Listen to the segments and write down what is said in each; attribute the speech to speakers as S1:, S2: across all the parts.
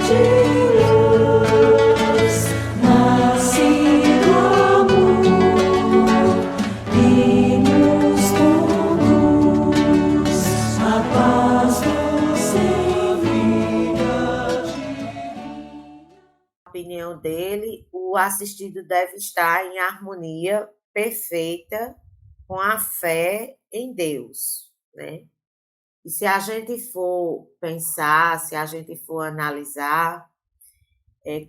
S1: de luz, nasce do amor e nos conduz a paz você vida
S2: Na opinião dele, o assistido deve estar em harmonia perfeita com a fé em Deus, né? E se a gente for pensar, se a gente for analisar,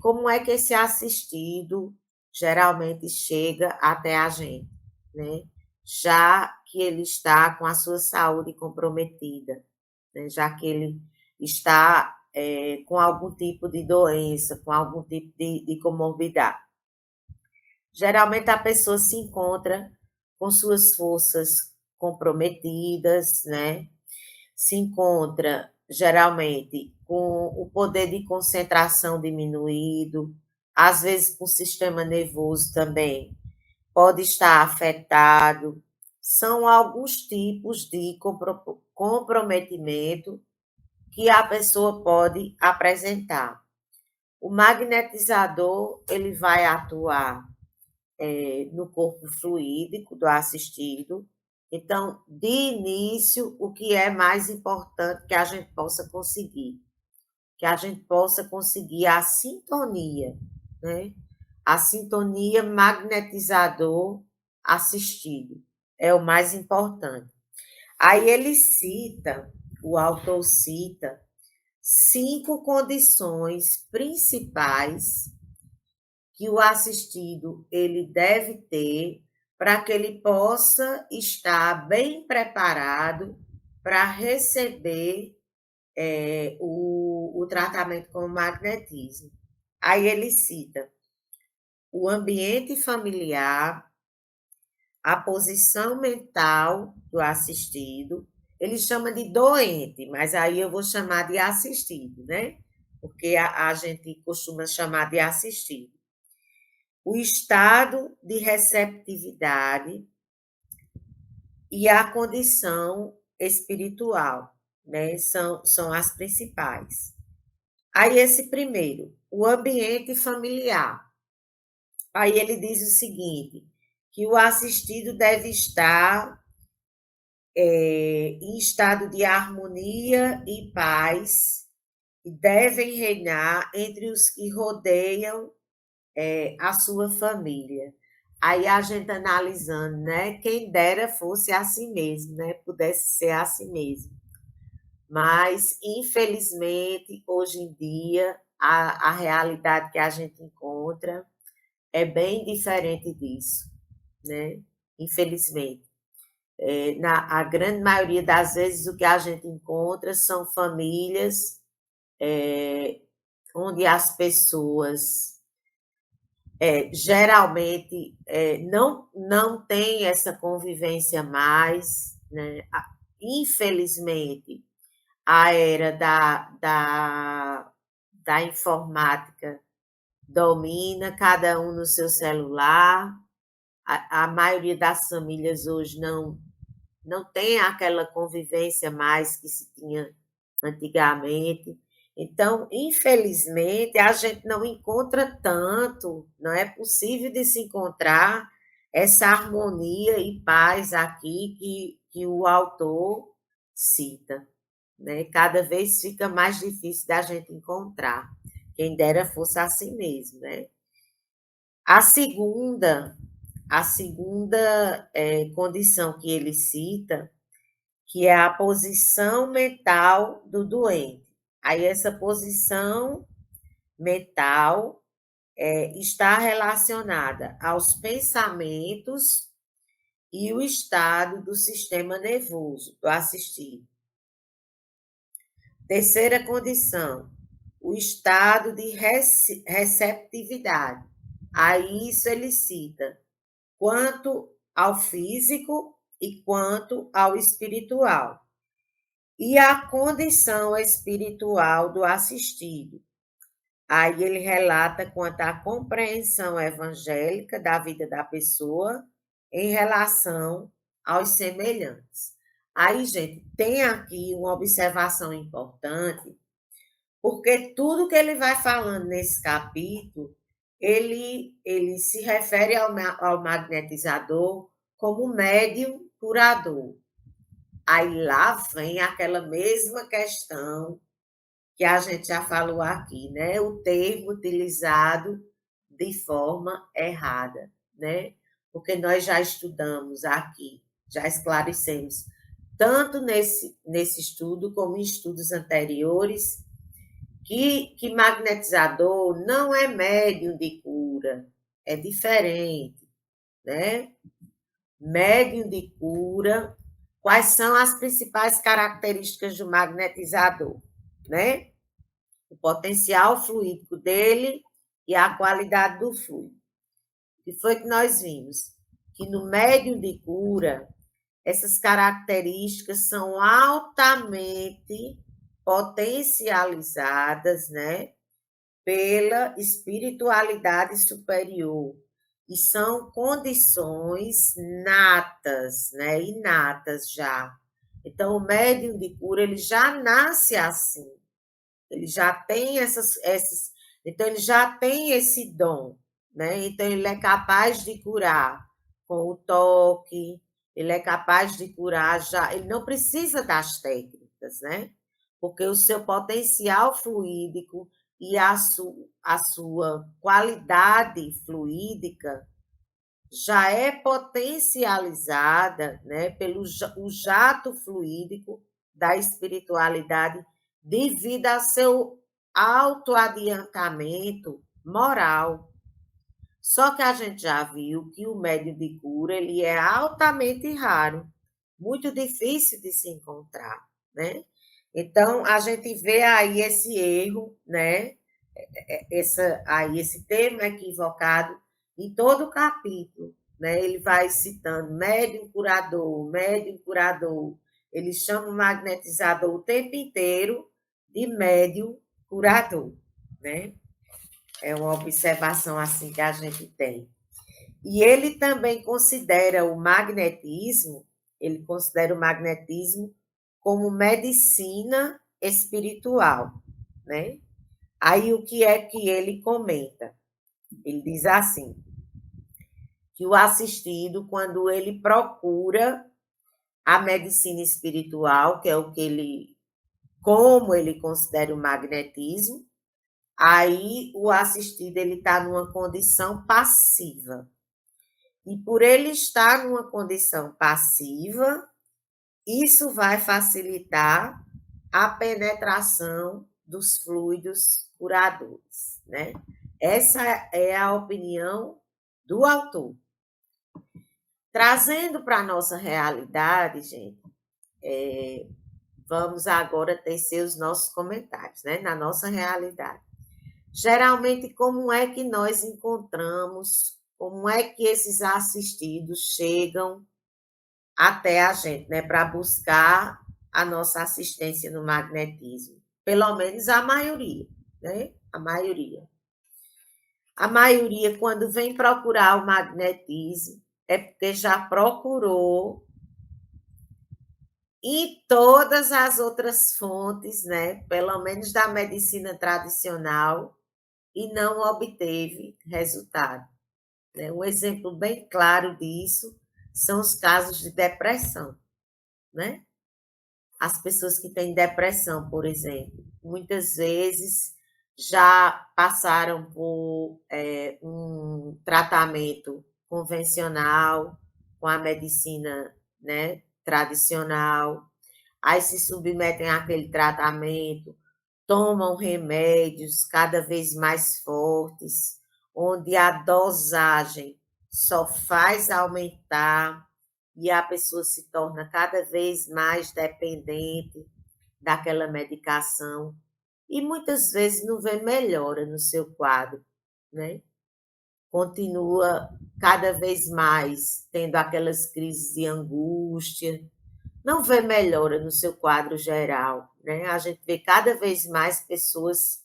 S2: como é que esse assistido geralmente chega até a gente, né? Já que ele está com a sua saúde comprometida, né? Já que ele está com algum tipo de doença, com algum tipo de comorbidade. Geralmente a pessoa se encontra com suas forças comprometidas, né? Se encontra geralmente com o poder de concentração diminuído, às vezes com o sistema nervoso também pode estar afetado. São alguns tipos de comprometimento que a pessoa pode apresentar. O magnetizador ele vai atuar no corpo fluídico do assistido. Então, de início, o que é mais importante que a gente possa conseguir? Que a gente possa conseguir a sintonia, né? A sintonia magnetizador assistido é o mais importante. Aí ele cita, o autor cita, 5 condições principais que o assistido ele deve ter para que ele possa estar bem preparado para receber o tratamento com o magnetismo. Aí ele cita o ambiente familiar, a posição mental do assistido, ele chama de doente, mas aí eu vou chamar de assistido, né? Porque a gente costuma chamar de assistido. O estado de receptividade e a condição espiritual, né? São as principais. Aí, esse primeiro, o ambiente familiar. Aí ele diz o seguinte: que o assistido deve estar em estado de harmonia e paz, e devem reinar entre os que rodeiam a sua família. Aí a gente analisando, né? Quem dera fosse assim mesmo, né? Pudesse ser assim mesmo. Mas, infelizmente, hoje em dia, a realidade que a gente encontra é bem diferente disso, né? Infelizmente. A grande maioria das vezes, o que a gente encontra são famílias onde as pessoas geralmente não tem essa convivência mais, né? Infelizmente, a era da informática domina, cada um no seu celular. A maioria das famílias hoje não tem aquela convivência mais que se tinha antigamente. Então, infelizmente, a gente não encontra tanto, não é possível de se encontrar essa harmonia e paz aqui que o autor cita, né? Cada vez fica mais difícil da gente encontrar. Quem dera fosse assim mesmo, né? A segunda, a segunda condição que ele cita, que é a posição mental do doente. Aí essa posição mental está relacionada aos pensamentos e o estado do sistema nervoso do assistido. Terceira condição, o estado de receptividade. Aí isso ele cita quanto ao físico e quanto ao espiritual. E a condição espiritual do assistido. Aí ele relata quanto à compreensão evangélica da vida da pessoa em relação aos semelhantes. Aí, gente, tem aqui uma observação importante, porque tudo que ele vai falando nesse capítulo, ele se refere ao magnetizador como médium curador. Aí lá vem aquela mesma questão que a gente já falou aqui, né? O termo utilizado de forma errada, né? Porque nós já estudamos aqui, já esclarecemos, tanto nesse estudo como em estudos anteriores, que magnetizador não é médium de cura, é diferente, né? Médium de cura, quais são as principais características do magnetizador, né? O potencial fluídico dele e a qualidade do fluido. O que foi que nós vimos? Que no médium de cura, essas características são altamente potencializadas, né, pela espiritualidade superior. E são condições natas, né, inatas já. Então, o médium de cura, ele já nasce assim. Ele já tem então ele já tem esse dom, né? Então ele é capaz de curar com o toque, ele é capaz de curar já, ele não precisa das técnicas, né? Porque o seu potencial fluídico e a sua qualidade fluídica já é potencializada, né, pelo o jato fluídico da espiritualidade devido ao seu autoadiantamento moral. Só que a gente já viu que o médium de cura ele é altamente raro, muito difícil de se encontrar, né? Então a gente vê aí esse erro, né? Esse termo equivocado em todo o capítulo, né? Ele vai citando médium curador, ele chama o magnetizador o tempo inteiro de médium curador, né? É uma observação assim que a gente tem. E ele também ele considera o magnetismo como medicina espiritual, né? Aí o que é que ele comenta? Ele diz assim, que o assistido, quando ele procura a medicina espiritual, que é o que como ele considera o magnetismo, aí o assistido ele está numa condição passiva. E por ele estar numa condição passiva, isso vai facilitar a penetração dos fluidos curadores, né? Essa é a opinião do autor. Trazendo para a nossa realidade, gente, vamos agora tecer os nossos comentários, né? Na nossa realidade. Geralmente, como é que nós encontramos, como é que esses assistidos chegam até a gente, né? Para buscar a nossa assistência no magnetismo? Pelo menos a maioria, né? A maioria. A maioria, quando vem procurar o magnetismo, é porque já procurou em todas as outras fontes, né? Pelo menos da medicina tradicional, e não obteve resultado. Né? Um exemplo bem claro disso são os casos de depressão, né? As pessoas que têm depressão, por exemplo, muitas vezes já passaram por um tratamento convencional com a medicina, né, tradicional, aí se submetem àquele tratamento, tomam remédios cada vez mais fortes, onde a dosagem só faz aumentar e a pessoa se torna cada vez mais dependente daquela medicação e muitas vezes não vê melhora no seu quadro, né? Continua cada vez mais tendo aquelas crises de angústia, não vê melhora no seu quadro geral, né? A gente vê cada vez mais pessoas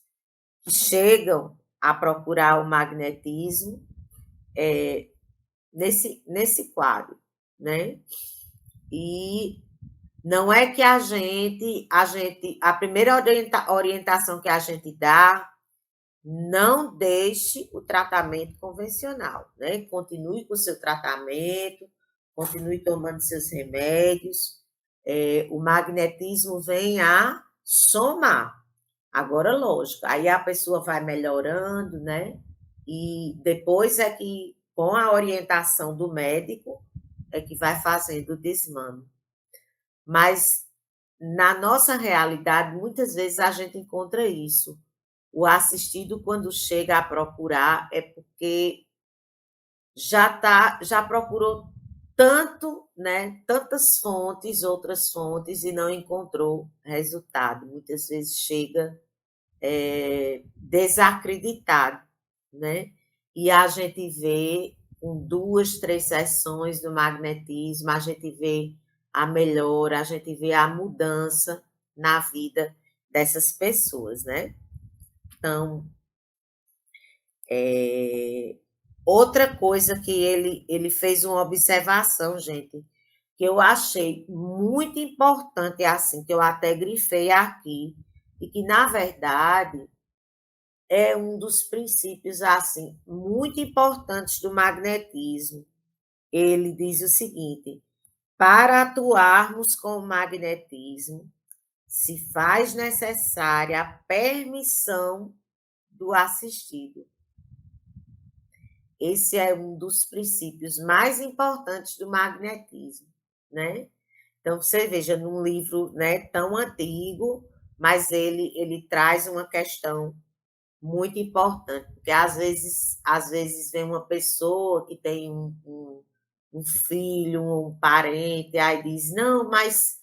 S2: que chegam a procurar o magnetismo nesse quadro, né? E Não é que a primeira orientação que a gente dá, não deixe o tratamento convencional, né? Continue com o seu tratamento, continue tomando seus remédios. O magnetismo vem a somar. Agora, lógico, aí a pessoa vai melhorando, né? E depois é que, com a orientação do médico, é que vai fazendo o desmame. Mas na nossa realidade, muitas vezes a gente encontra isso. O assistido, quando chega a procurar, é porque já procurou tanto, né, tantas fontes, outras fontes, e não encontrou resultado. Muitas vezes chega desacreditado, né? E a gente vê com 2, 3 sessões do magnetismo, a gente vê a melhora, a gente vê a mudança na vida dessas pessoas, né? Então, outra coisa que ele fez uma observação, gente, que eu achei muito importante, assim, que eu até grifei aqui, e que, na verdade, é um dos princípios, assim, muito importantes do magnetismo. Ele diz o seguinte: para atuarmos com o magnetismo, se faz necessária a permissão do assistido. Esse é um dos princípios mais importantes do magnetismo, né? Então, você veja, num livro, né, tão antigo, mas ele traz uma questão muito importante, porque às vezes vem uma pessoa que tem um filho, um parente, aí diz, não, mas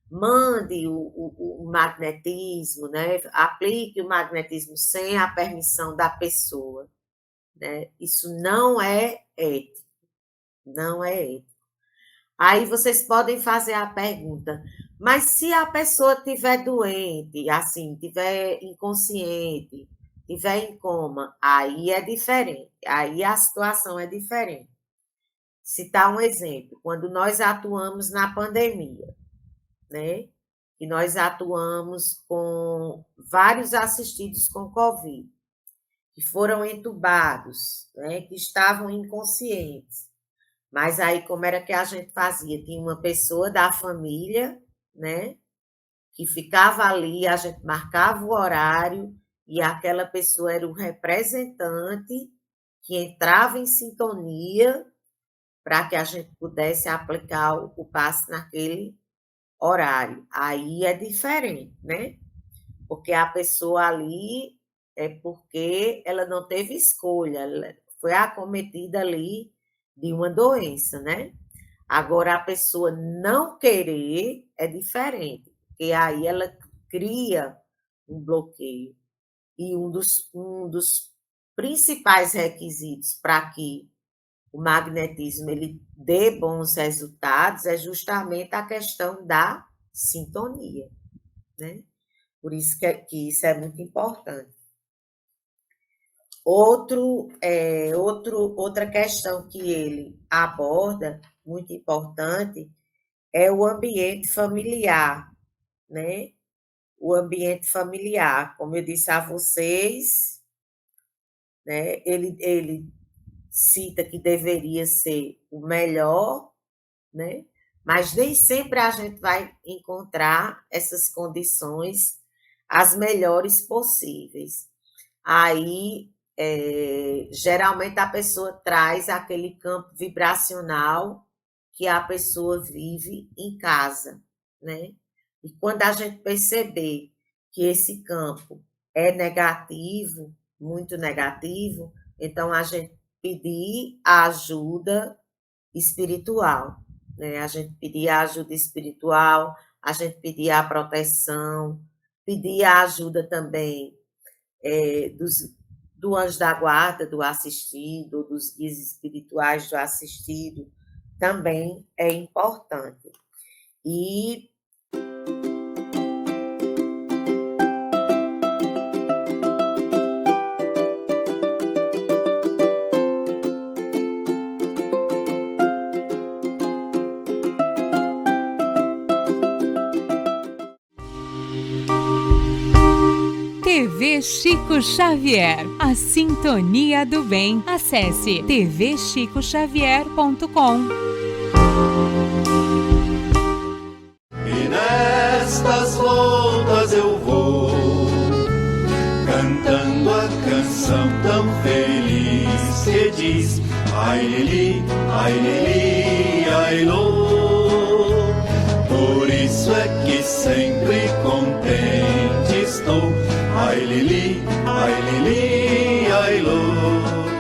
S2: mande o magnetismo, né? Aplique o magnetismo sem a permissão da pessoa, né? Isso não é ético, não é ético. Aí vocês podem fazer a pergunta, mas se a pessoa estiver doente, assim, estiver inconsciente, estiver em coma, aí é diferente, aí a situação é diferente. Citar um exemplo, quando nós atuamos na pandemia, né? E nós atuamos com vários assistidos com Covid, que foram entubados, né? Que estavam inconscientes. Mas aí, como era que a gente fazia? Tinha uma pessoa da família, né, que ficava ali, a gente marcava o horário e aquela pessoa era o representante que entrava em sintonia para que a gente pudesse aplicar o passe naquele horário. Aí é diferente, né? Porque a pessoa ali é porque ela não teve escolha, ela foi acometida ali de uma doença, né? Agora, a pessoa não querer é diferente, porque aí ela cria um bloqueio. E um dos principais requisitos para que o magnetismo ele dê bons resultados é justamente a questão da sintonia, né? Por isso que isso é muito importante. Outra questão que ele aborda, muito importante, é o ambiente familiar, né? O ambiente familiar, como eu disse a vocês, né? Ele cita que deveria ser o melhor, né? Mas nem sempre a gente vai encontrar essas condições as melhores possíveis. Aí, geralmente a pessoa traz aquele campo vibracional que a pessoa vive em casa, né? E quando a gente perceber que esse campo é negativo, muito negativo, então a gente pedir a ajuda espiritual, né? A gente pedir a ajuda espiritual, a gente pedir a proteção, pedir a ajuda também do anjo da guarda, do assistido, dos guias espirituais do assistido, também é importante. E
S3: TV Chico Xavier, a sintonia do bem. Acesse tvchicoxavier.com.
S4: E nestas voltas eu vou cantando a canção tão feliz que diz: ai lili, ai lô. Por isso é que sempre contente estou. Ai lili, ai lô.